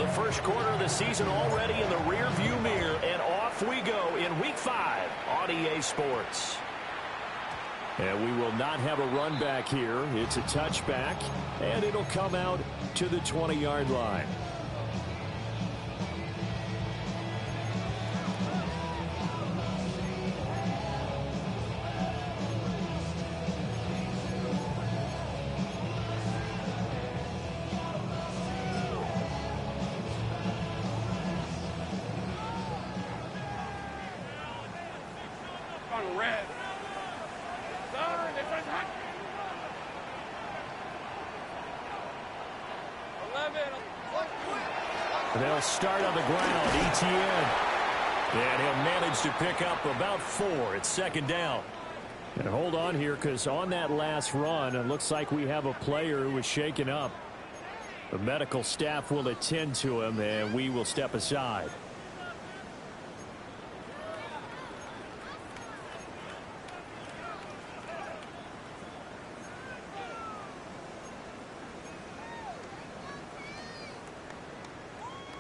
first quarter of the season already in the rearview mirror, and off we go in Week 5 on EA Sports. And we will not have a run back here. It's a touchback, and it'll come out to the 20-yard line. They'll start on the ground. ETN. And he'll manage to pick up about 4. It's second down. And hold on here, because on that last run, it looks like we have a player who was shaken up. The medical staff will attend to him, and we will step aside.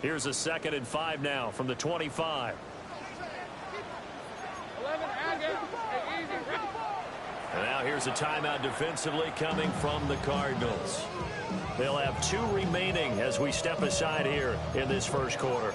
Here's a 2nd and 5 now from the 25. 11, and now here's a timeout defensively coming from the Cardinals. They'll have 2 remaining as we step aside here in this first quarter.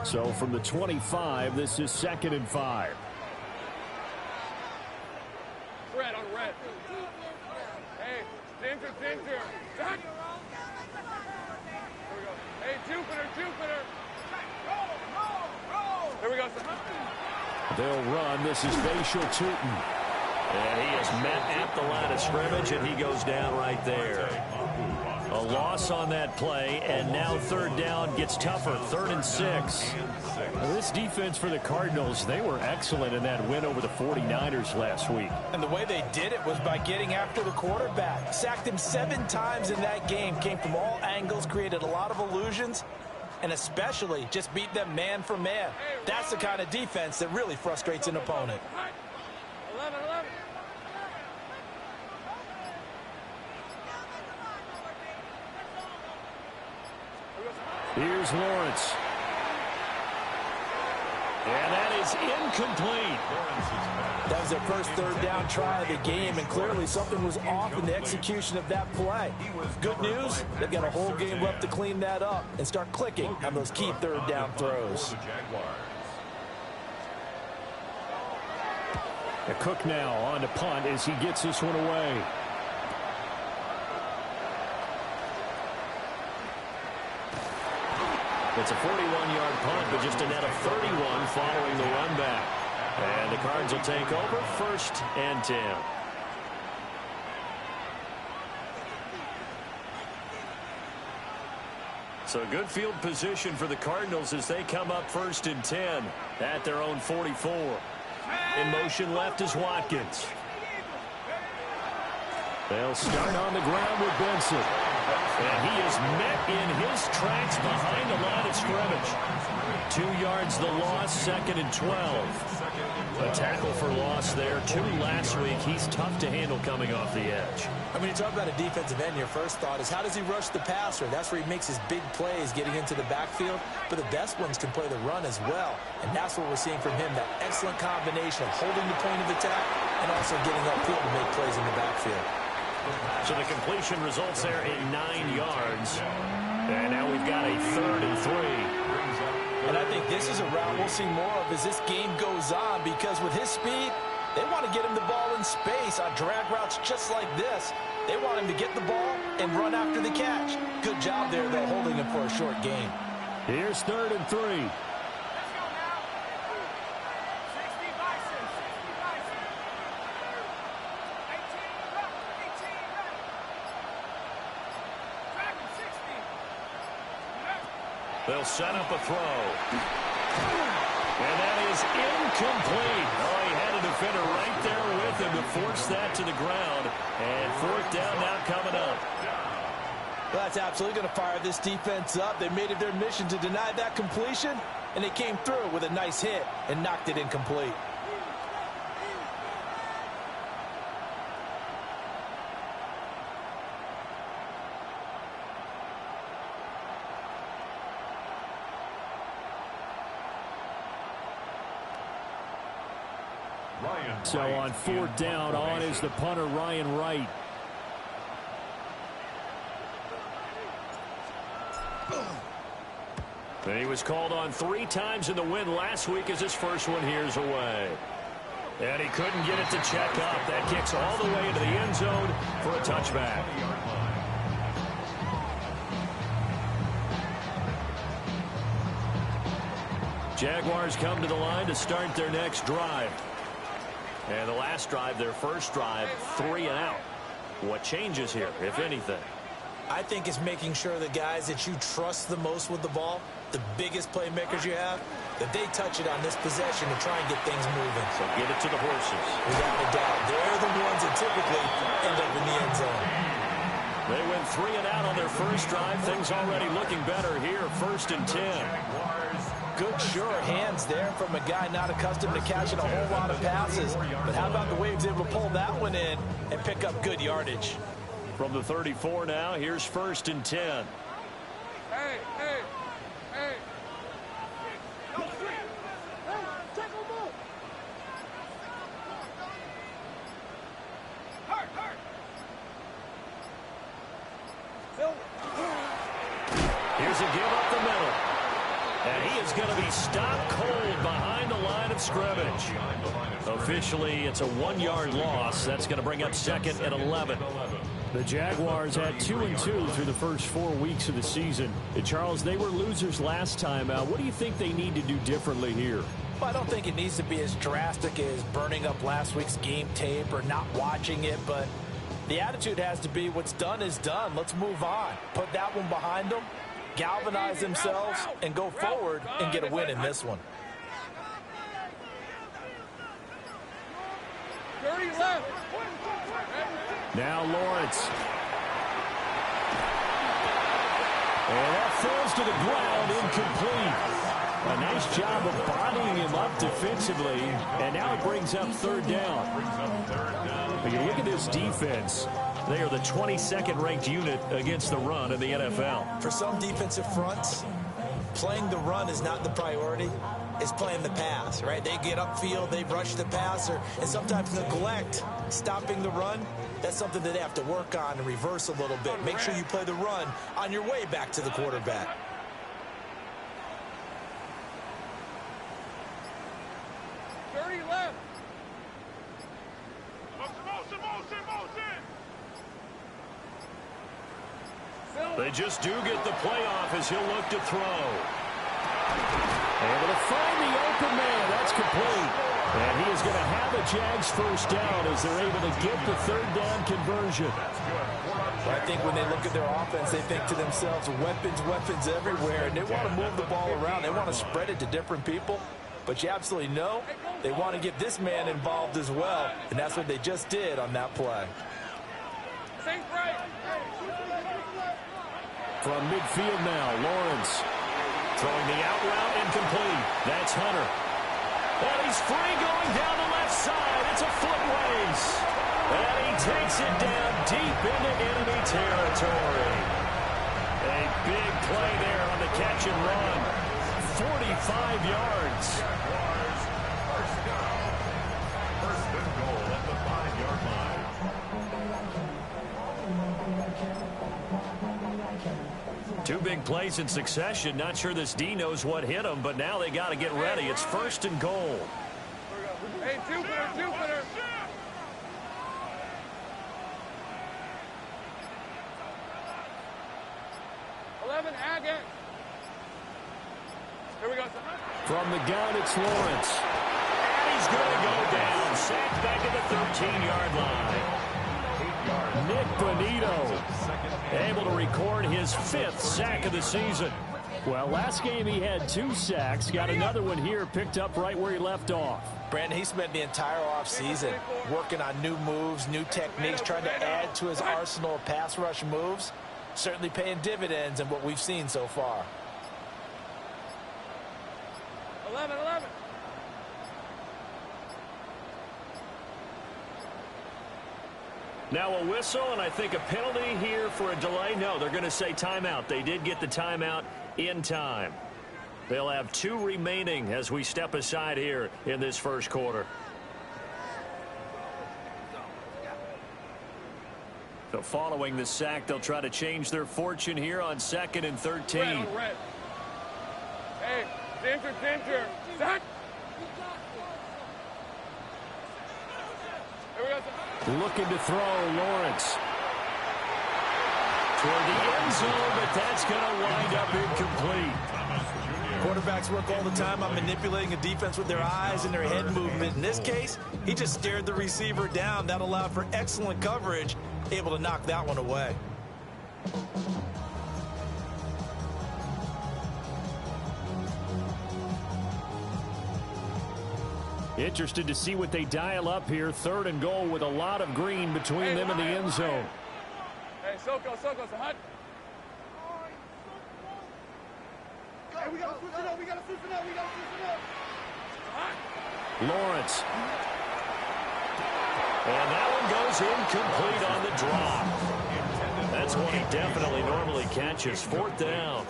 So from the 25, this is 2nd and 5. Red on red. Hey, center. There we go. Hey, Jupiter. There we go. They'll run. This is Bashal Tootin. And he is met at the line of scrimmage, and he goes down right there. A loss on that play, and now 3rd down gets tougher. 3rd and 6. Now, this defense for the Cardinals, they were excellent in that win over the 49ers last week. And the way they did it was by getting after the quarterback. Sacked him 7 times in that game. Came from all angles, created a lot of illusions, and especially just beat them man for man. That's the kind of defense that really frustrates an opponent. 11. Here's Lawrence. And that is incomplete. That was their first 3rd down try of the game, and clearly something was off in the execution of that play. Good news, they've got a whole game left to clean that up and start clicking on those key 3rd down throws. A Cook now on to punt as he gets this one away. It's a 41-yard punt, but just a net of 31 following the run back. And the Cards will take over 1st and 10. So good field position for the Cardinals as they come up 1st and 10 at their own 44. In motion left is Watkins. They'll start on the ground with Benson. And he is met in his tracks behind the line of scrimmage. 2 yards the loss, 2nd and 12. A tackle for loss there. 2 last week. He's tough to handle coming off the edge. I mean, you talk about a defensive end, your first thought is how does he rush the passer? That's where he makes his big plays getting into the backfield. But the best ones can play the run as well. And that's what we're seeing from him, that excellent combination of holding the point of attack and also getting upfield to make plays in the backfield. So the completion results there in 9 yards. And now we've got a 3rd and 3. And I think this is a route we'll see more of as this game goes on, because with his speed, they want to get him the ball in space on drag routes just like this. They want him to get the ball and run after the catch. Good job there, though, holding him for a short gain. Here's 3rd and 3. They'll set up a throw. And that is incomplete. Oh, he had a defender right there with him to force that to the ground. And 4th down now coming up. Well, that's absolutely going to fire this defense up. They made it their mission to deny that completion, and they came through with a nice hit and knocked it incomplete. So on fourth down, on is the punter, Ryan Wright. And he was called on 3 times in the win last week as his first one here's away. And he couldn't get it to check up. That kicks all the way into the end zone for a touchback. Jaguars come to the line to start their next drive. And the last drive, their first drive, 3 and out. What changes here, if anything? I think it's making sure the guys that you trust the most with the ball, the biggest playmakers you have, that they touch it on this possession to try and get things moving. So give it to the horses. Without a doubt. They're the ones that typically end up in the end zone. They went 3 and out on their first drive. Things already looking better here. 1st and 10. Good, sure hands there from a guy not accustomed to catching a whole lot of passes. But how about the way he was able to pull that one in and pick up good yardage? From the 34 now, here's 1st and 10. Hey, hey, hey. Here's a give up the middle. And he is going to be stopped cold behind the line of scrimmage. Officially, it's a 1-yard loss. That's going to bring up 2nd and 11. The Jaguars had 2-2 through the first 4 weeks of the season. And Charles, they were losers last time out. What do you think they need to do differently here? Well, I don't think it needs to be as drastic as burning up last week's game tape or not watching it, but the attitude has to be what's done is done. Let's move on. Put that one behind them, galvanize themselves, and go forward and get a win in this one. 30 left. Now Lawrence. And that falls to the ground, incomplete. A nice job of bottling him up defensively, and now it brings up 3rd down. But you look at this defense. They are the 22nd ranked unit against the run in the NFL. For some defensive fronts, playing the run is not the priority. It's playing the pass, right? They get upfield, they rush the passer, and sometimes neglect stopping the run. That's something that they have to work on and reverse a little bit. Make sure you play the run on your way back to the quarterback. They just do get the playoff as he'll look to throw. Able to find the open man. That's complete. And he is going to have a Jags first down as they're able to get the 3rd down conversion. Well, I think when they look at their offense, they think to themselves, weapons everywhere, and they want to move the ball around. They want to spread it to different people. But you absolutely know they want to get this man involved as well, and that's what they just did on that play. From midfield now, Lawrence throwing the out route, incomplete. That's Hunter. And he's free going down the left side. It's a foot race. And he takes it down deep into enemy territory. A big play there on the catch and run. 45 yards. First down. First and goal at the 5-yard line. Two big plays in succession. Not sure this D knows what hit him, but now they got to get ready. It's 1st and goal. Hey, Jupiter. 11, Agate. Here we go. From the gun, it's Lawrence. And he's going to go down. Sacked back at the 13-yard line. Nick Bonito able to record his 5th sack of the season. Well, last game he had 2 sacks. Got another one here, picked up right where he left off. Brandon, he spent the entire offseason working on new moves, new techniques, trying to add to his arsenal of pass rush moves. Certainly paying dividends in what we've seen so far. 11. Now a whistle, and I think a penalty here for a delay. No, they're going to say timeout. They did get the timeout in time. They'll have 2 remaining as we step aside here in this first quarter. So following the sack, they'll try to change their fortune here on 2nd and 13. Red. Hey, danger. Sack. Here we go. Looking to throw, Lawrence. Toward the end zone, but that's going to wind up incomplete. Quarterbacks work all the time on manipulating a defense with their eyes and their head movement. In this case, he just stared the receiver down. That allowed for excellent coverage, able to knock that one away. Interested to see what they dial up here. 3rd and goal with a lot of green between them and the end zone. Hey, Soko, so hot. Hey, we gotta switch it up. Lawrence. And that one goes incomplete on the drop. That's one he definitely normally catches. 4th down.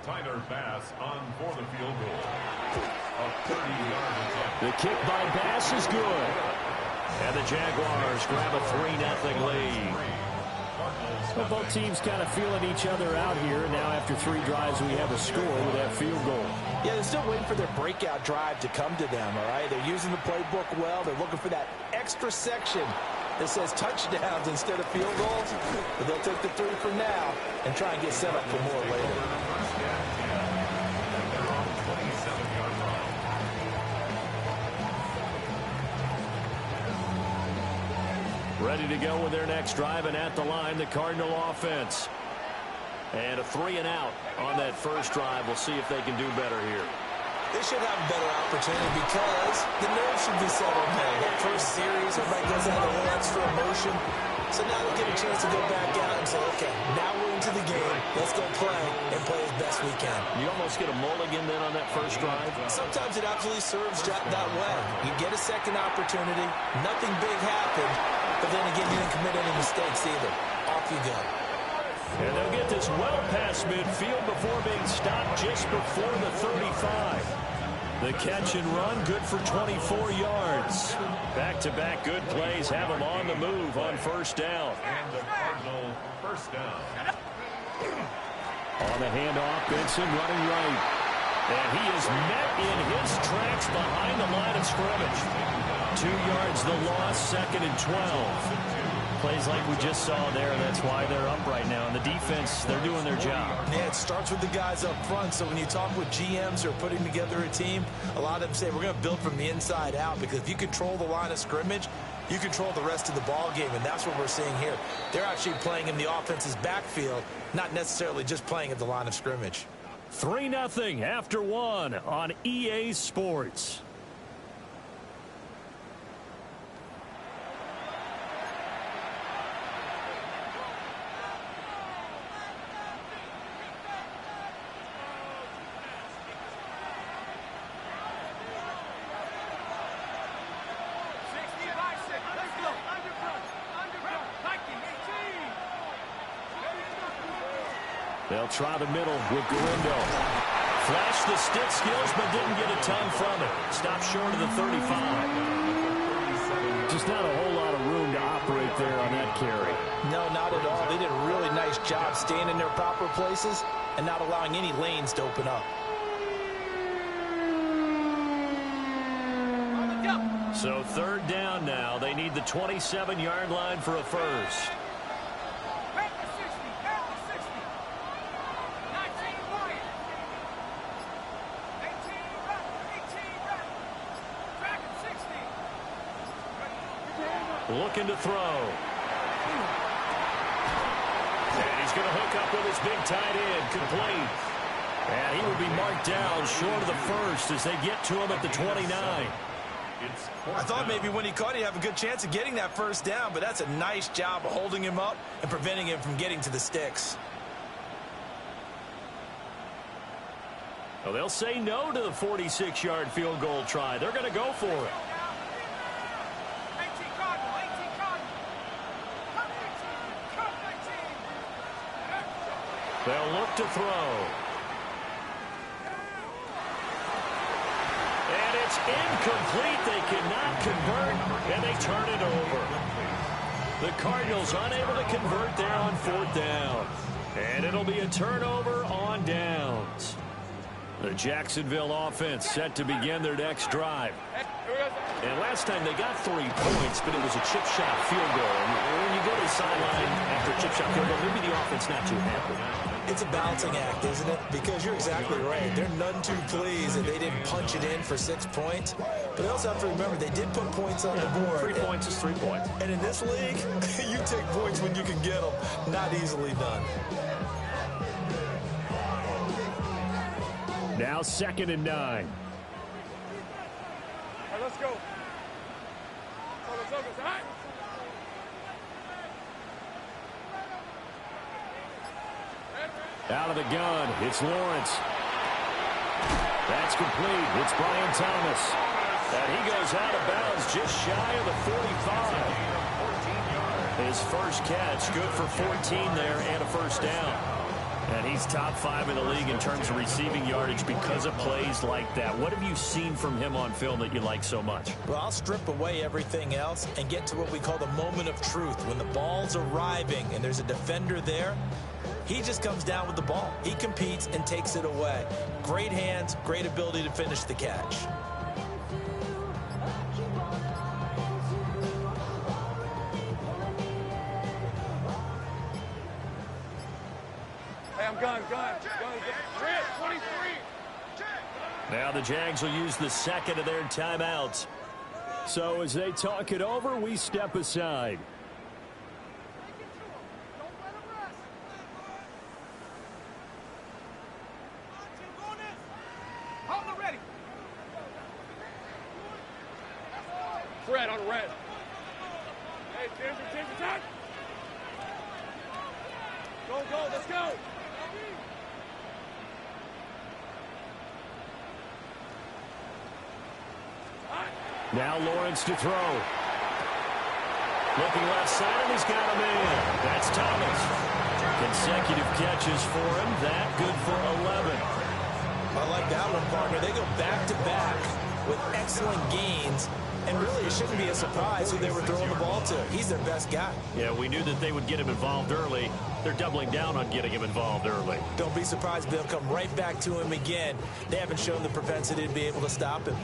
Tyler Bass on for the field goal. A 30-yard attempt. The kick by Bass is good. And the Jaguars grab a 3-0 lead. Well, both teams kind of feeling each other out here. Now after 3 drives, we have a score with that field goal. Yeah, they're still waiting for their breakout drive to come to them, all right? They're using the playbook well. They're looking for that extra section that says touchdowns instead of field goals. But they'll take the 3 for now and try and get set up for more later. Ready to go with their next drive, and at the line, the Cardinal offense. And a 3 and out on that first drive. We'll see if they can do better here. They should have a better opportunity because the nerves should be settled now. That first series, everybody goes out a little extra emotion. So now they'll get a chance to go back out and say, okay, now we're into the game. Let's go play and play as best we can. You almost get a mulligan then on that first drive? Sometimes it absolutely serves that way. You get a second opportunity. Nothing big happened. But then again, you didn't commit any mistakes either. Off you go. And they'll get this well past midfield before being stopped just before the 35. The catch and run, good for 24 yards. Back-to-back good plays have them on the move on first down. And the Cardinal first down. On the handoff, Benson running right. And he is met in his tracks behind the line of scrimmage. 2 yards the loss, 2nd and 12. Plays like we just saw there. That's why they're up right now. And the defense, they're doing their job. Yeah, it starts with the guys up front. So when you talk with GMs who are putting together a team, a lot of them say we're going to build from the inside out, because if you control the line of scrimmage, you control the rest of the ball game, and that's what we're seeing here. They're actually playing in the offense's backfield, not necessarily just playing at the line of scrimmage. 3-0 after 1 on EA Sports. They'll try the middle with Galindo. Flashed the stick skills, but didn't get a ton from it. Stopped short of the 35. Just not a whole lot of room to operate there on that carry. No, not at all. They did a really nice job staying in their proper places and not allowing any lanes to open up. So 3rd down now. They need the 27-yard line for a first. Looking to throw. And he's going to hook up with his big tight end. Complete. And he will be marked down short of the first as they get to him at the 29. It's I thought maybe when he caught, he'd have a good chance of getting that first down, but that's a nice job of holding him up and preventing him from getting to the sticks. Well, they'll say no to the 46-yard field goal try. They're going to go for it. They'll look to throw. And it's incomplete. They cannot convert, and they turn it over. The Cardinals unable to convert there on 4th down. And it'll be a turnover on downs. The Jacksonville offense set to begin their next drive. And last time they got 3 points, but it was a chip shot field goal. And when you go to the sideline after a chip shot field goal, maybe the offense not too happy. It's a balancing act, isn't it? Because you're exactly right. They're none too pleased that they didn't punch it in for 6 points. But they also have to remember they did put points on the board. 3 points is 3 points. And in this league, you take points when you can get them. Not easily done. Now 2nd and 9. All right, let's go. Focus, all right. Out of the gun, it's Lawrence. That's complete. It's Brian Thomas. And he goes out of bounds just shy of the 45. His first catch, good for 14 there and a first down. And he's top 5 in the league in terms of receiving yardage because of plays like that. What have you seen from him on film that you like so much? Well, I'll strip away everything else and get to what we call the moment of truth. When the ball's arriving and there's a defender there, he just comes down with the ball. He competes and takes it away. Great hands, great ability to finish the catch. Hey, I'm gun. 23. Now the Jags will use the second of their timeouts. So as they talk it over, we step aside. Fred on red. Hey, change attack. Go, let's go. Now Lawrence to throw. Looking left side, and he's got a man. That's Thomas. Consecutive catches for him. That good for 11. I like that one, partner. They go back-to-back with excellent gains. And really, it shouldn't be a surprise who they were throwing the ball to. He's their best guy. Yeah, we knew that they would get him involved early. They're doubling down on getting him involved early. Don't be surprised if they'll come right back to him again. They haven't shown the propensity to be able to stop him.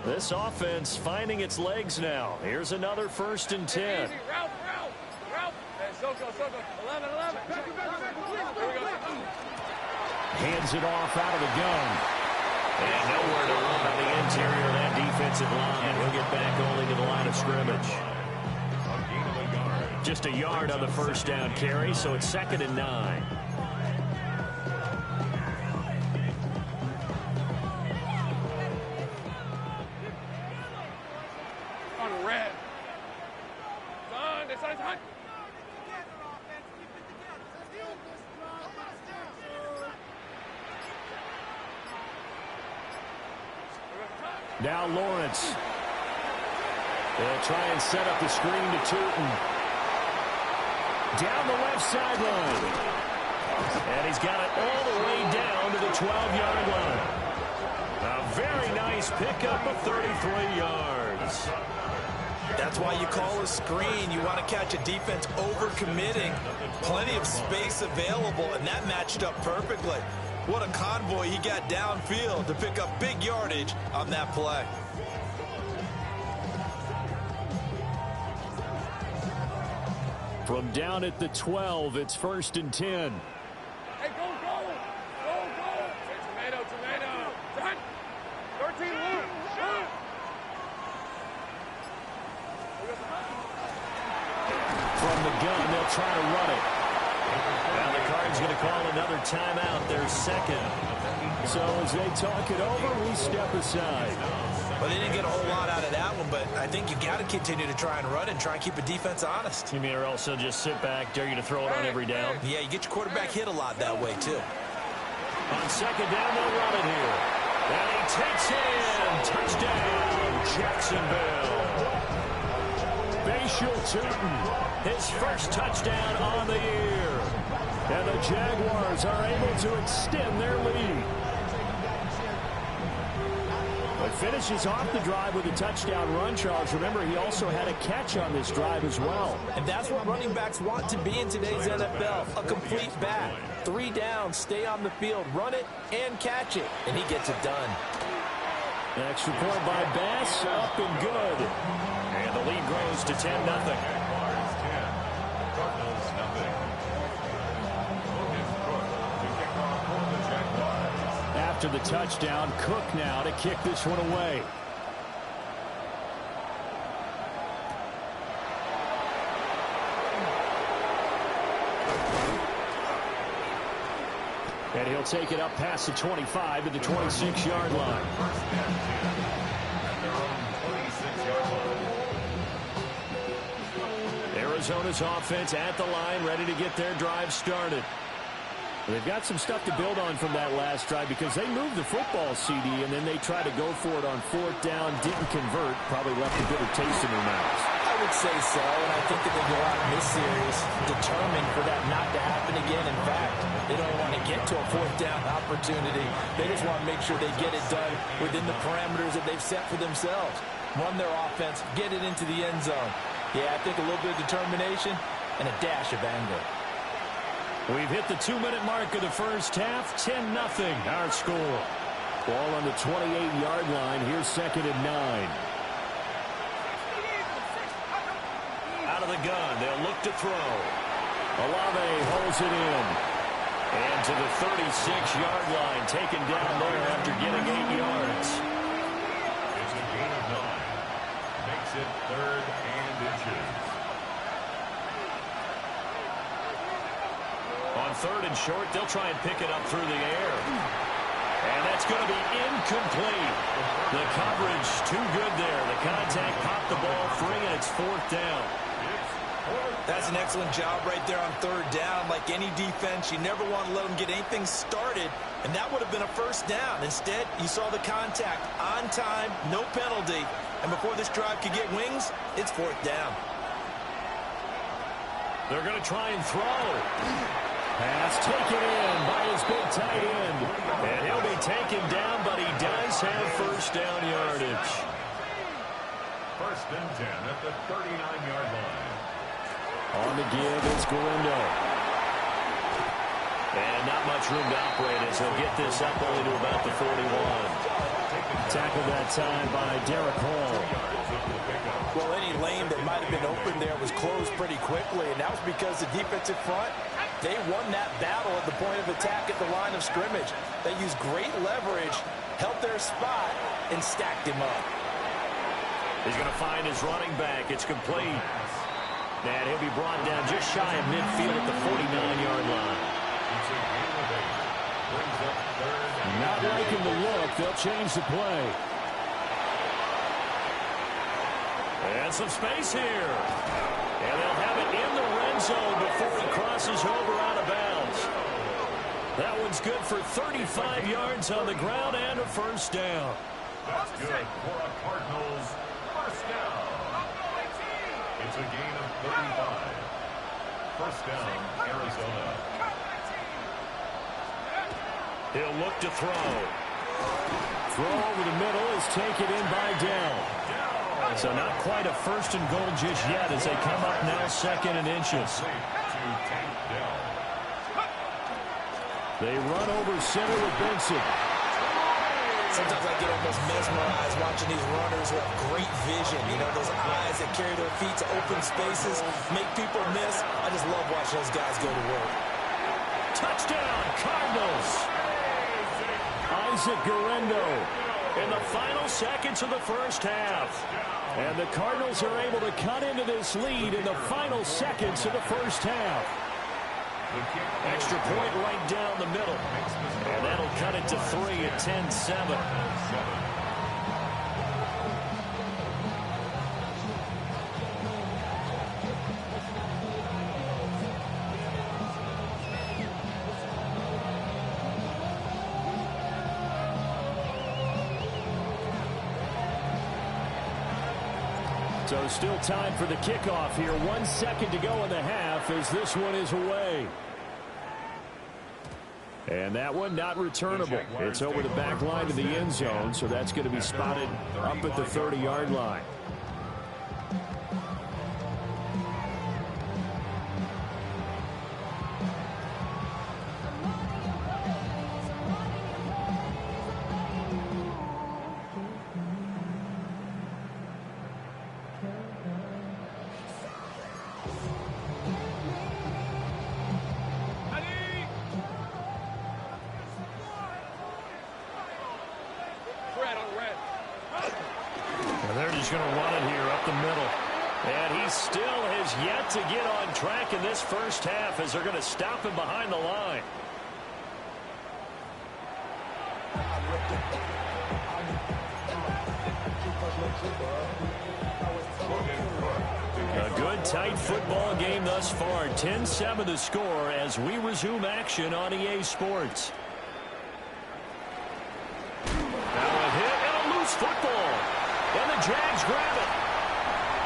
This offense finding its legs now. Here's another 1st and 10. Easy. Route. Hey, Soko. 11. Here we go. Hands it off out of the gun. And nowhere to run on the interior of that defensive line. He'll get back only to the line of scrimmage. Just a yard on the first down carry, so it's 2nd and 9. On red. Son. Now Lawrence. They'll try and set up the screen to Tootin. Down the left sideline. And he's got it all the way down to the 12-yard line. A very nice pickup of 33 yards. That's why you call a screen. You want to catch a defense overcommitting. Plenty of space available, and that matched up perfectly. What a convoy he got downfield to pick up big yardage on that play. From down at the 12, it's 1st and 10. Hey, go. Say tomato. Son. 13 loop. try to run it. Now the Cards going to call another timeout, their second. So as they talk it over, we step aside. Well, they didn't get a whole lot out of that one, but I think you got to continue to try and run and try and keep the defense honest. You mean or else they'll just sit back, dare you to throw it on every down? Yeah, you get your quarterback hit a lot that way, too. On second down, they'll run it here. And he takes in. Touchdown, Jacksonville. Bayshaw Tootin, his first touchdown on the year. And the Jaguars are able to extend their lead. But finishes off the drive with a touchdown run, Charles. Remember, he also had a catch on this drive as well. And that's what running backs want to be in today's NFL, a complete back. 3 downs, stay on the field, run it, and catch it. And he gets it done. An extra point by Bass, up and good. And the lead grows to 10-0. After the touchdown, Cook now to kick this one away. And he'll take it up past the 25 to the 26-yard line. Arizona's offense at the line, ready to get their drive started. They've got some stuff to build on from that last drive because they moved the football, CD, and then they tried to go for it on 4th down, didn't convert, probably left a bitter taste in their mouths. I would say so, and I think that they go out in this series determined for that not to happen again. In fact, they don't want to get to a 4th down opportunity. They just want to make sure they get it done within the parameters that they've set for themselves. Run their offense, get it into the end zone. Yeah, I think a little bit of determination and a dash of anger. We've hit the 2-minute mark of the first half. 10-0 our score. Ball on the 28-yard line. Here's 2nd and 9. Out of the gun. They'll look to throw. Olave holds it in. And to the 36-yard line. Taken down there after getting 8 yards. It's a gain of 9. Makes it 3rd and inches. On 3rd and short, they'll try and pick it up through the air. And that's going to be incomplete. The coverage too good there. The contact popped the ball free, and it's 4th down. That's an excellent job right there on 3rd down. Like any defense, you never want to let them get anything started, and that would have been a 1st down. Instead, you saw the contact on time, no penalty, and before this drive could get wings, it's 4th down. They're going to try and throw. Pass taken in by his big tight end. And he'll be taken down, but he does have 1st down yardage. 1st and 10 at the 39-yard line. On the give, it's Guerrero. And not much room to operate as he'll get this up only to about the 41. Tackled that time by Derek Hall. Well, any lane that might have been open there was closed pretty quickly, and that was because the defensive front, they won that battle at the point of attack at the line of scrimmage. They used great leverage, held their spot, and stacked him up. He's going to find his running back. It's complete. And he'll be brought down just shy of midfield at the 49-yard line. Not liking the look. They'll change the play. And some space here. And they'll have it in the red zone before he crosses over out of bounds. That one's good for 35 yards on the ground and a 1st down. That's good for a Cardinals 1st down. It's a gain of 35. 1st down, Arizona. He'll look to throw. Throw over the middle is taken in by Dell. So not quite a 1st and goal just yet as they come up now 2nd and inches. They run over center with Benson. Sometimes I get almost mesmerized watching these runners who have great vision. You know, those eyes that carry their feet to open spaces, make people miss. I just love watching those guys go to work. Touchdown, Cardinals. Isaac Guerrero in the final seconds of the first half. And the Cardinals are able to cut into this lead in the final seconds of the first half. Extra point right down the middle. And that'll cut it to 3 at 10-7. So still time for the kickoff here. 1 second to go in the half as this one is away. And that one not returnable. It's over the back line to the end zone, so that's going to be spotted up at the 30-yard line. First half as they're going to stop him behind the line. A good tight football game thus far. 10-7 the score as we resume action on EA Sports. Now a hit and a loose football. And the Jags grab it.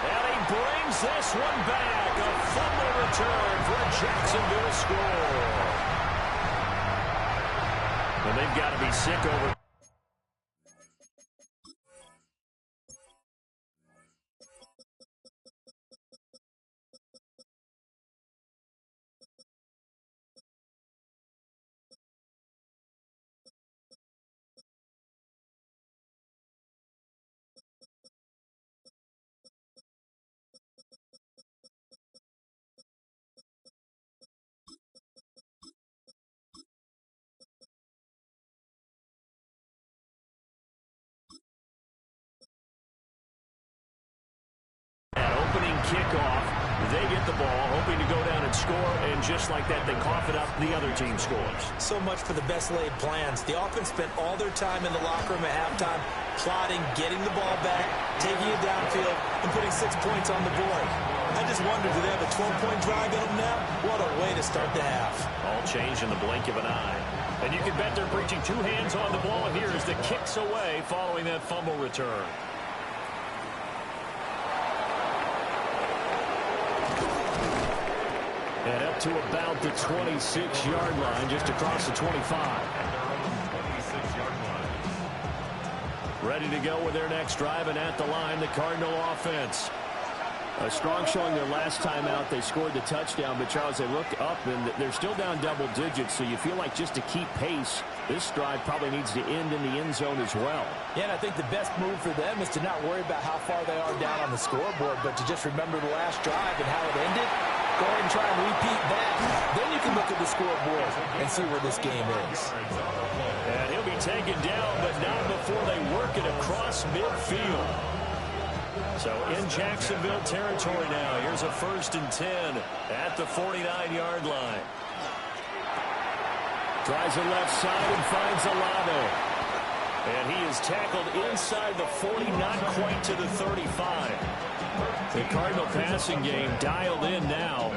And he brings this one back. A fumble return for a Jacksonville score. And they've got to be sick over. Kickoff, they get the ball, hoping to go down and score, and just like that, they cough it up, the other team scores. So much for the best laid plans. The offense spent all their time in the locker room at halftime, plotting, getting the ball back, taking it downfield, and putting 6 points on the board. I just wonder, do they have a 12-point drive in them now? What a way to start the half. All changed in the blink of an eye. And you can bet they're preaching 2 hands on the ball here as the kick's away following that fumble return. And up to about the 26-yard line, just across the 25. Ready to go with their next drive, and at the line, the Cardinal offense. A strong showing their last time out. They scored the touchdown, but Charles, they look up, and they're still down double digits, so you feel like just to keep pace, this drive probably needs to end in the end zone as well. Yeah, and I think the best move for them is to not worry about how far they are down on the scoreboard, but to just remember the last drive and how it ended. Go ahead and try and repeat that. Then you can look at the scoreboard and see where this game is. And he'll be taken down, but not before they work it across midfield. So in Jacksonville territory now. Here's a 1st and 10 at the 49-yard line. Tries the left side and finds Alano. And he is tackled inside the 40, not quite to the 35. The Cardinal passing game dialed in now.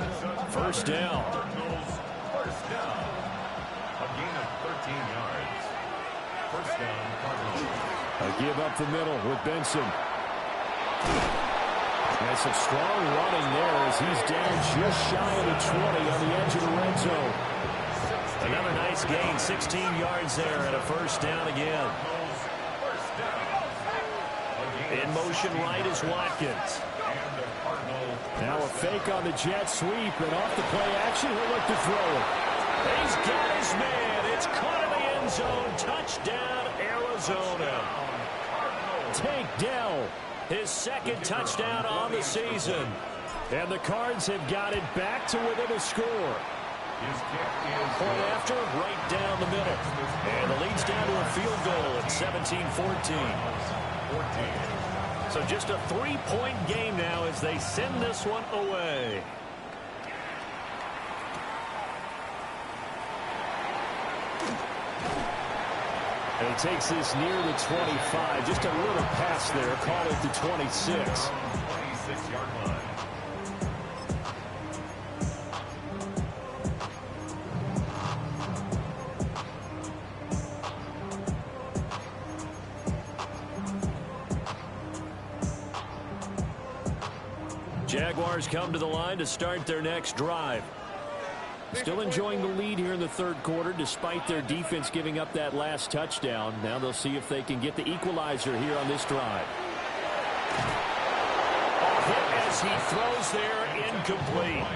1st down. First down. A gain of 13 yards. 1st down, Cardinals. A give up the middle with Benson. And some strong running there as he's down just shy of the 20 on the edge of the red zone. Another nice gain, 16 yards there and a 1st down again. In motion right is Watkins. Now a fake on the jet sweep, and off the play action, he'll look to throw it. He's got his man. It's caught in the end zone. Touchdown, Arizona. Tank Dell, his 2nd touchdown on the season. And the Cards have got it back to within a score. His kick is Point after, right down the middle. And the lead's down to a field goal at 17-14. 14. So just a 3-point game now as they send this one away. And he takes this near the 25. Just a little pass there. Call it the 26. 26-yard line. Jaguars come to the line to start their next drive. Still enjoying the lead here in the third quarter despite their defense giving up that last touchdown. Now they'll see if they can get the equalizer here on this drive. Hit as he throws there, incomplete.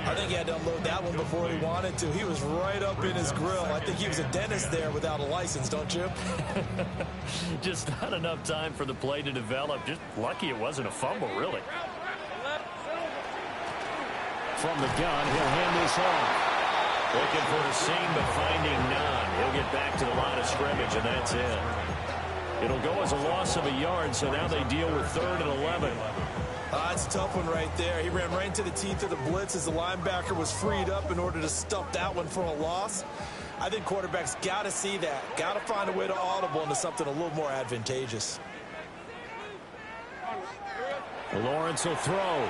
I think he had to unload that one before he wanted to. He was right up in his grill. I think he was a dentist there without a license, don't you? Just not enough time for the play to develop. Just lucky it wasn't a fumble, really. From the gun, he'll hand this off. Looking for a seam, but finding none. He'll get back to the line of scrimmage, and that's it. It'll go as a loss of a yard, so now they deal with 3rd and 11. It's a tough one right there. He ran right into the teeth of the blitz as the linebacker was freed up in order to stuff that one for a loss. I think quarterbacks got to see that. Got to find a way to audible into something a little more advantageous. Lawrence will throw.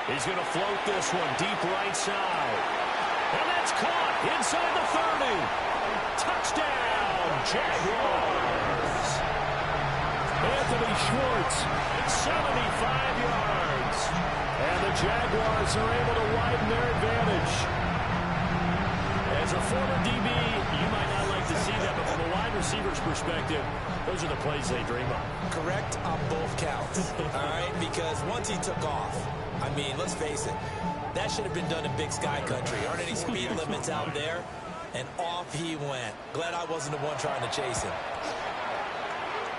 He's going to float this one deep right side. And that's caught inside the 30. Touchdown, Jaguars. Anthony Schwartz, 75 yards. And the Jaguars are able to widen their advantage. As a former DB, you might not like to see that, but from a wide receiver's perspective, those are the plays they dream of. Correct on both counts, all right? Because once he took off, I mean, let's face it, that should have been done in Big Sky Country. Aren't any speed limits out there? And off he went. Glad I wasn't the one trying to chase him.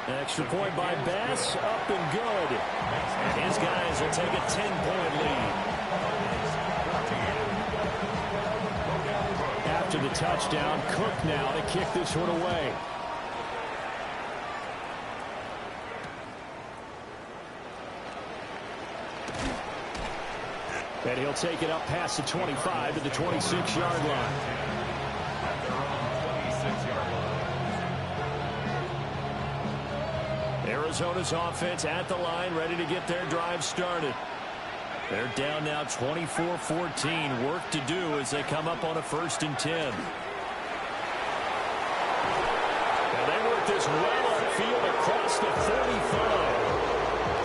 Extra point by Bass, up and good. And his guys will take a 10-point lead. After the touchdown, Cook now to kick this one away. And he'll take it up past the 25 to the 26-yard line. Arizona's offense at the line, ready to get their drive started. They're down now 24-14. Work to do as they come up on a 1st and 10. Now they work this well upfield across the 45.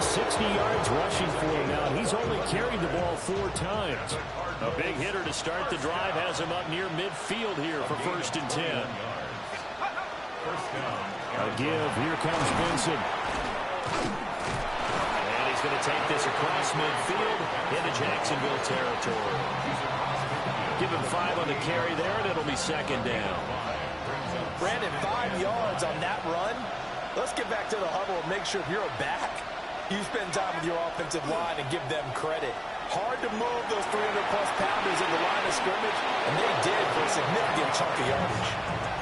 60 yards rushing for him now. He's only carried the ball 4 times. A big hitter to start the drive has him up near midfield here for 1st and 10. A give. Here comes Benson. And he's going to take this across midfield into Jacksonville territory. Give him 5 on the carry there, and it'll be 2nd down. Brandon, 5 yards on that run. Let's get back to the huddle and make sure you're back. You spend time with your offensive line and give them credit. Hard to move those 300-plus pounders in the line of scrimmage, and they did for a significant chunk of yardage.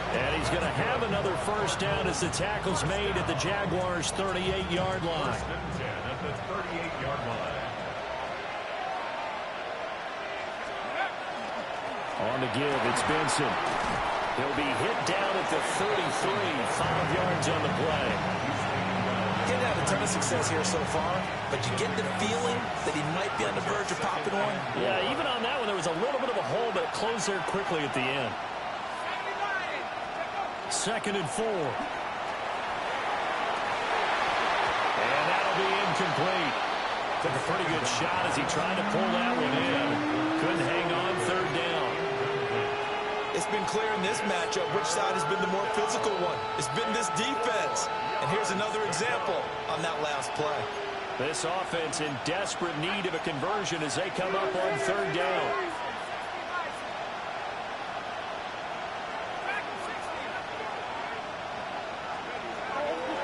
And he's going to have another 1st down as the tackle's made at the Jaguars' 38-yard line. At the 38-yard line. On the give, it's Benson. He'll be hit down at the 33, 5 yards on the play. Getting had a ton of success here so far, but you get the feeling that he might be on the verge of popping one. Yeah, even on that one, there was a little bit of a hole, but it closed there quickly at the end. 2nd and 4. And that'll be incomplete. Took a pretty good shot as he tried to pull that one in. Couldn't hang on, 3rd down. It's been clear in this matchup which side has been the more physical one. It's been this defense. And here's another example on that last play. This offense in desperate need of a conversion as they come up on 3rd down.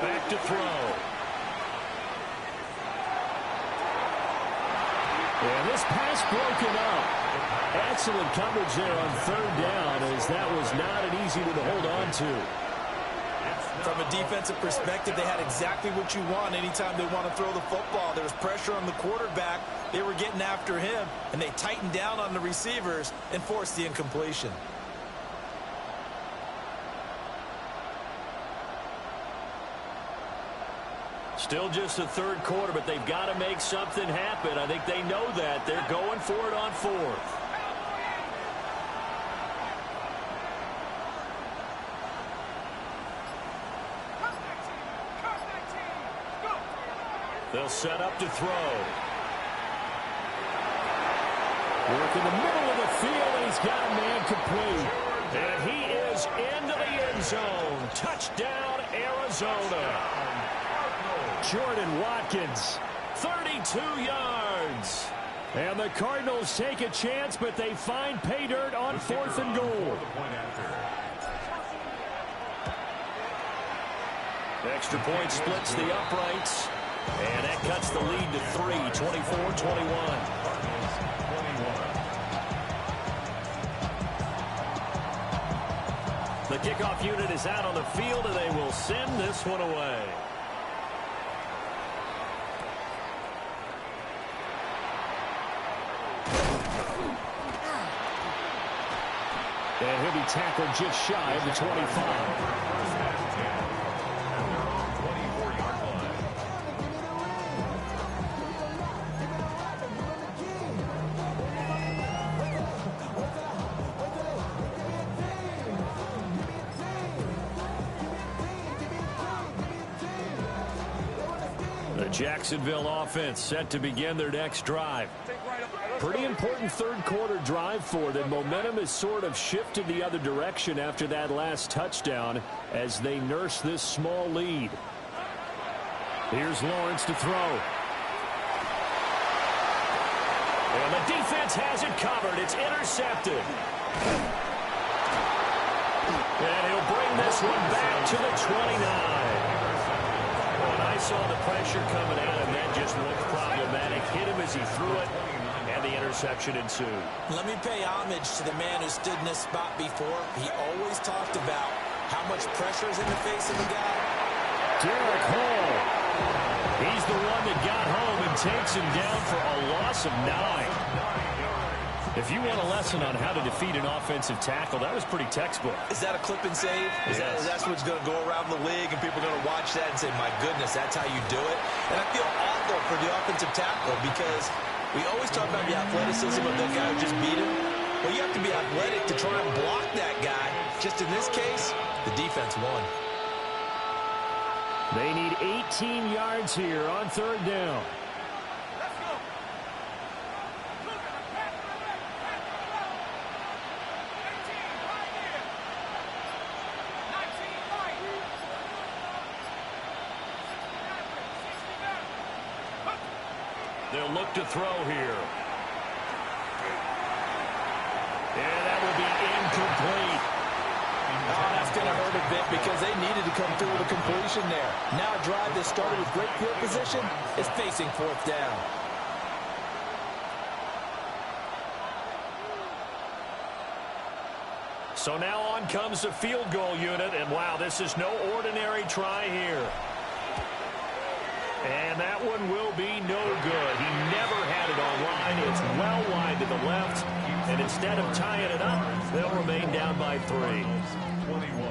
Back to throw. And this pass broken up. Excellent coverage there on third down, as that was not an easy one to hold on to. From a defensive perspective, they had exactly what you want anytime they want to throw the football. There was pressure on the quarterback. They were getting after him, and they tightened down on the receivers and forced the incompletion. Still just the third quarter, but they've got to make something happen. I think they know that. They're going for it on fourth. They'll set up to throw. Work in the middle of the field, and he's got a man complete. And he is into the end zone. Touchdown, Arizona. Jordan Watkins, 32 yards. And the Cardinals take a chance, but they find pay dirt on fourth and goal. Extra point splits the uprights. And that cuts the lead to 3, 24-21. The kickoff unit is out on the field, and they will send this one away. And he'll be tackled just shy of the 25. Jacksonville offense set to begin their next drive. Pretty important third quarter drive for them. Momentum has sort of shifted the other direction after that last touchdown as they nurse this small lead. Here's Lawrence to throw. And the defense has it covered. It's intercepted. And he'll bring this one back to the 29. I saw the pressure coming at him. That just looked problematic. Hit him as he threw it, and the interception ensued. Let me pay homage to the man who stood in this spot before. He always talked about how much pressure is in the face of a guy. Derek Hall. He's the one that got home and takes him down for a loss of 9. If you want a lesson on how to defeat an offensive tackle, that was pretty textbook. Is that a clip and save? Is that's what's going to go around the league, and people are going to watch that and say, my goodness, that's how you do it? And I feel awful for the offensive tackle because we always talk about the athleticism of the guy who just beat him. Well, you have to be athletic to try and block that guy. Just in this case, the defense won. They need 18 yards here on third down. They'll look to throw here. And that will be incomplete. Oh, that's going to hurt a bit because they needed to come through with a completion there. Now a drive that started with great field position is facing fourth down. So now on comes the field goal unit, and wow, this is no ordinary try here. And that one will be no good. He never had it on line. It's well wide to the left. And instead of tying it up, they'll remain down by 3.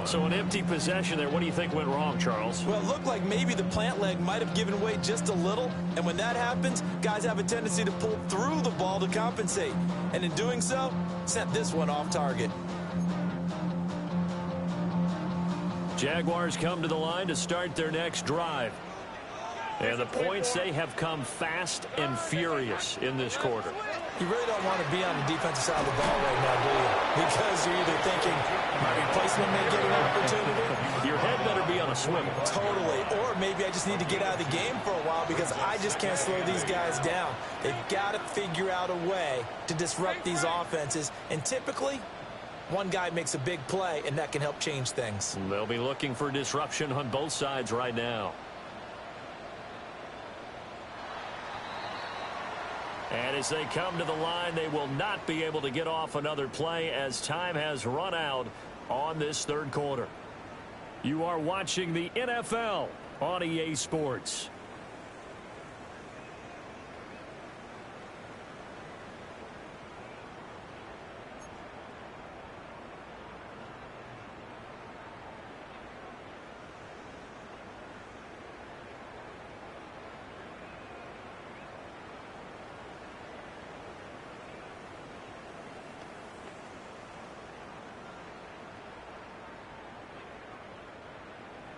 So an empty possession there. What do you think went wrong, Charles? Well, it looked like maybe the plant leg might have given way just a little. And when that happens, guys have a tendency to pull through the ball to compensate. And in doing so, sent this one off target. Jaguars come to the line to start their next drive. And the points, they have come fast and furious in this quarter. You really don't want to be on the defensive side of the ball right now, do you? Because you're either thinking, my replacement may get an opportunity. Your head better be on a swivel. Totally. Or maybe I just need to get out of the game for a while because I just can't slow these guys down. They've got to figure out a way to disrupt these offenses. And typically, one guy makes a big play, and that can help change things. They'll be looking for disruption on both sides right now. And as they come to the line, they will not be able to get off another play as time has run out on this third quarter. You are watching the NFL on EA Sports.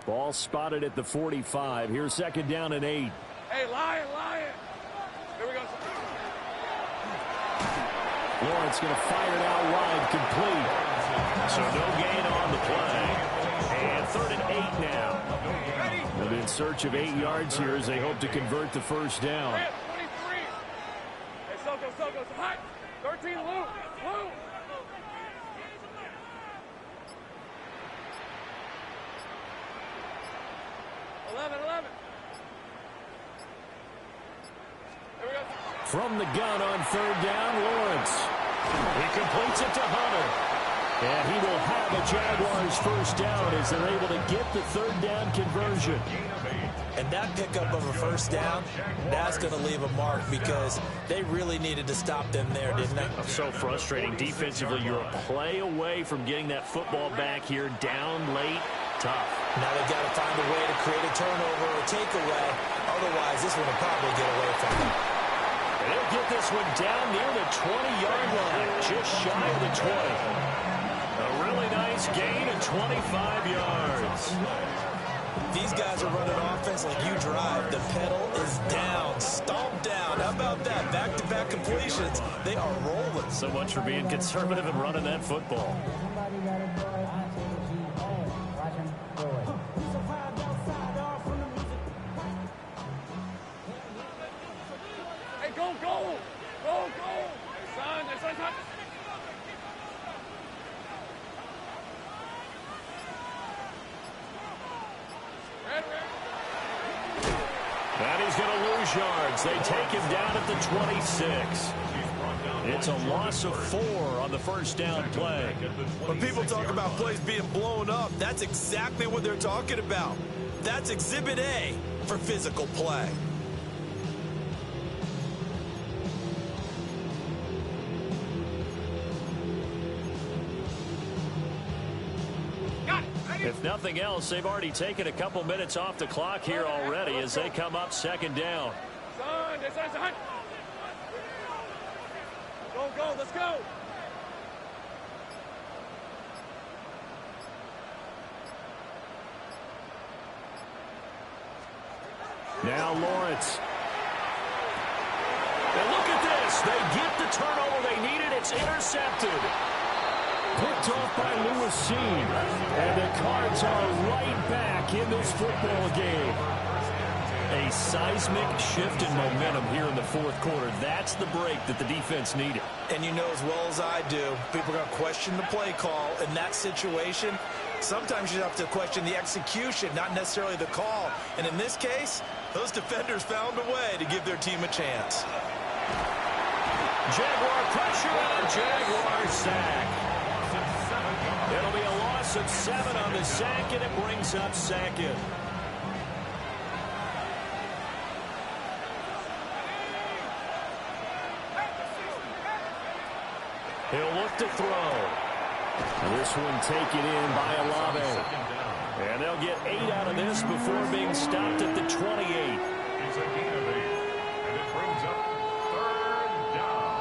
Ball spotted at the 45. Here's second down and 8. Hey, Lion. Here we go. Lawrence going to fire it out wide, complete. So no gain on the play. And 3rd and 8 now. And in search of 8 yards here as they hope to convert the first down. 23. Hey, Soko. Hot. 13, Lou. 11. Here we go. From the gun on 3rd down, Lawrence. He completes it to Hunter. And he will have a Jaguars first down as they're able to get the 3rd down conversion. And that pickup of a first down, that's going to leave a mark because they really needed to stop them there, didn't they? So frustrating. Defensively, you're a play away from getting that football back here down late. Tough. Now they've got to find a way to create a turnover or takeaway. Otherwise, this one will probably get away from them. And they'll get this one down near the 20-yard line, just shy of the 20. A really nice gain of 25 yards. These guys are running offense like you drive. The pedal is down, stomped down. How about that? Back-to-back completions. They are rolling. So much for being conservative and running that football. Hey, go. Hey, son. And he's going to lose yards. They take him down at the 26. It's a loss of 4 on the first down play. When people talk about plays being blown up, that's exactly what they're talking about. That's Exhibit A for physical play. If nothing else, they've already taken a couple minutes off the clock here already as they come up second down. Son. Go, let's go. Now Lawrence. And look at this. They get the turnover they needed. It's intercepted. Picked off by Lewis Seen. And the Cards are right back in this football game. A seismic shift in momentum here in the fourth quarter. That's the break that the defense needed. And you know as well as I do, people are going to question the play call in that situation. Sometimes you have to question the execution, not necessarily the call. And in this case, those defenders found a way to give their team a chance. Jaguar pressure and a Jaguar sack. It'll be a loss of 7 on the sack, and it brings up second. He'll look to throw. This one taken in by Olave. And they'll get 8 out of this before being stopped at the 28. It's a gain of 8, and it brings up 3rd down.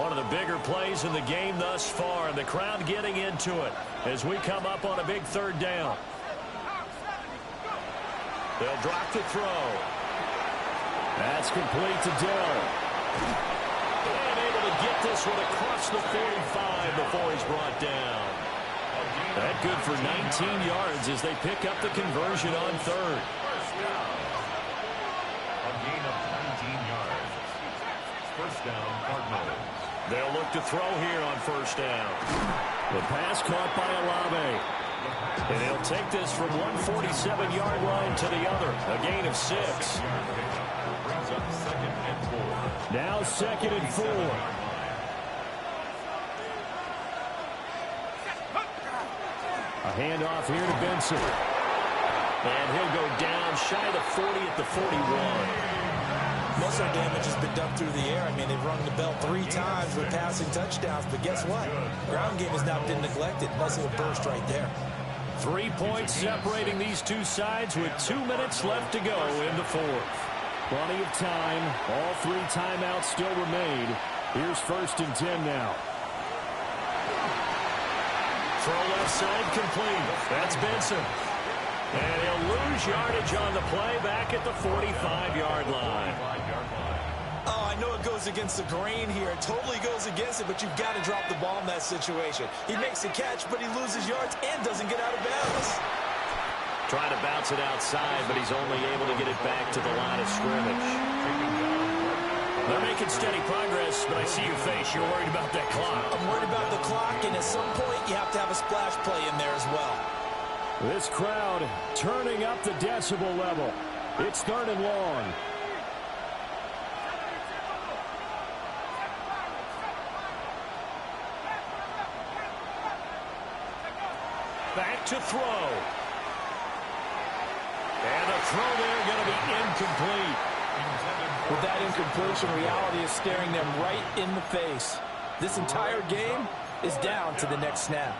One of the bigger plays in the game thus far, and the crowd getting into it as we come up on a big 3rd down. They'll drop the throw. That's complete to Dill. And able to get this one across the 45 before he's brought down. That good for 19 yards as they pick up the conversion on 3rd. A gain of 19 yards. First down, Cardinals. They'll look to throw here on first down. The pass caught by Olave. And he'll take this from 147-yard line to the other. A gain of 6. Brings up 2nd and 4. Now 2nd and 4. A handoff here to Benson. And he'll go down shy of the 40 at the 41. Most of our damage has been done through the air. I mean, they've rung the bell 3 times with passing touchdowns, but guess what? Ground game has not been neglected. Nice little burst right there. 3 points separating these two sides with 2 minutes left to go in the 4th. Plenty of time. All 3 timeouts still remain. Here's 1st and 10 now. Throw left side complete. That's Benson. And he'll lose yardage on the play back at the 45-yard line. Oh, I know it goes against the grain here. It totally goes against it, but you've got to drop the ball in that situation. He makes a catch, but he loses yards and doesn't get out of bounds. Trying to bounce it outside, but he's only able to get it back to the line of scrimmage. They're making steady progress, but I see your face. You're worried about that clock. I'm worried about the clock, and at some point, you have to have a splash play in there as well. This crowd turning up the decibel level. It's 3rd and long. Back to throw. And the throw there going to be incomplete. With that incompletion, reality is staring them right in the face. This entire game is down to the next snap.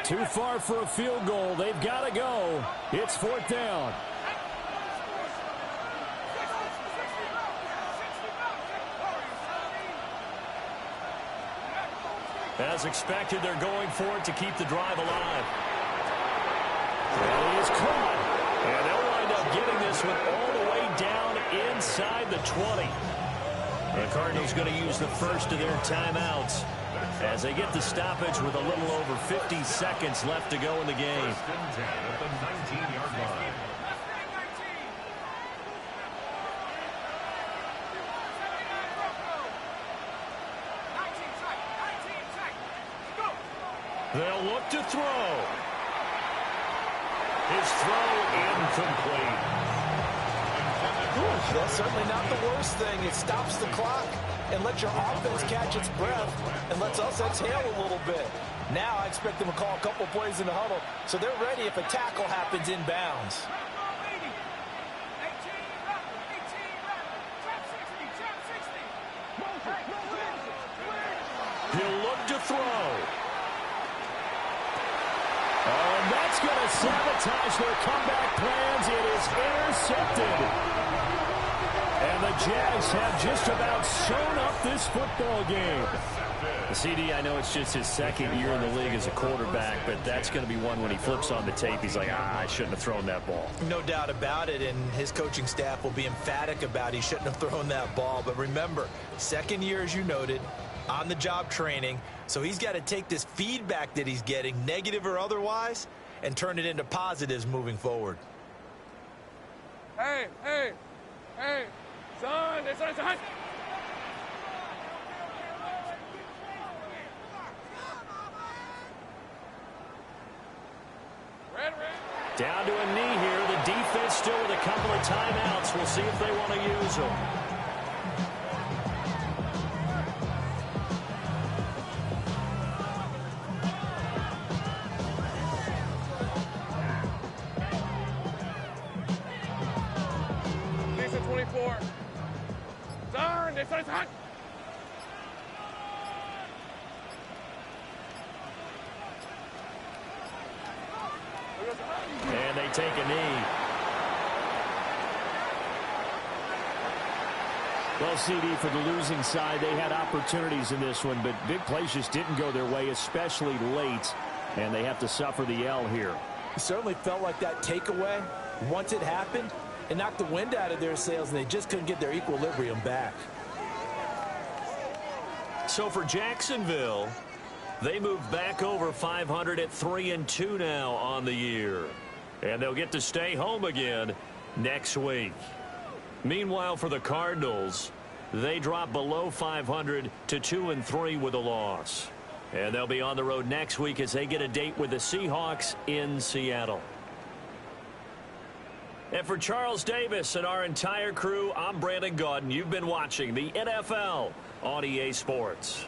Too far for a field goal. They've got to go. It's 4th down. As expected, they're going for it to keep the drive alive. And he is caught. And they'll wind up getting this one all the way down inside the 20. The Cardinals going to use the first of their timeouts as they get the stoppage with a little over 50 seconds left to go in the game. 1st and 10 at the 19-yard line. They'll look to throw. His throw incomplete. That's certainly not the worst thing. It stops the clock and lets your offense catch its breath and lets us exhale a little bit. Now I expect them to call a couple plays in the huddle so they're ready if a tackle happens inbounds. He'll look to throw. Oh, and that's going to sabotage their comeback plans. It is intercepted. And the Jags have just about sewn up this football game. The CD, I know it's just his 2nd year in the league as a quarterback, but that's going to be one when he flips on the tape. He's like, I shouldn't have thrown that ball. No doubt about it, and his coaching staff will be emphatic about he shouldn't have thrown that ball. But remember, 2nd year, as you noted, on-the-job training, so he's got to take this feedback that he's getting, negative or otherwise, and turn it into positives moving forward. Hey, son, it's son. Down to a knee here. The defense still with a couple of timeouts. We'll see if they want to use them. Lisa 24. Son, it's son. And they take a knee. Well, CD, for the losing side, they had opportunities in this one, but big plays just didn't go their way, especially late, and they have to suffer the L here. It certainly felt like that takeaway, once it happened, it knocked the wind out of their sails, and they just couldn't get their equilibrium back. So for Jacksonville, they move back over 500 at 3-2 now on the year. And they'll get to stay home again next week. Meanwhile, for the Cardinals, they drop below 500 to 2-3 with a loss. And they'll be on the road next week as they get a date with the Seahawks in Seattle. And for Charles Davis and our entire crew, I'm Brandon Gaudin. You've been watching the NFL on EA Sports.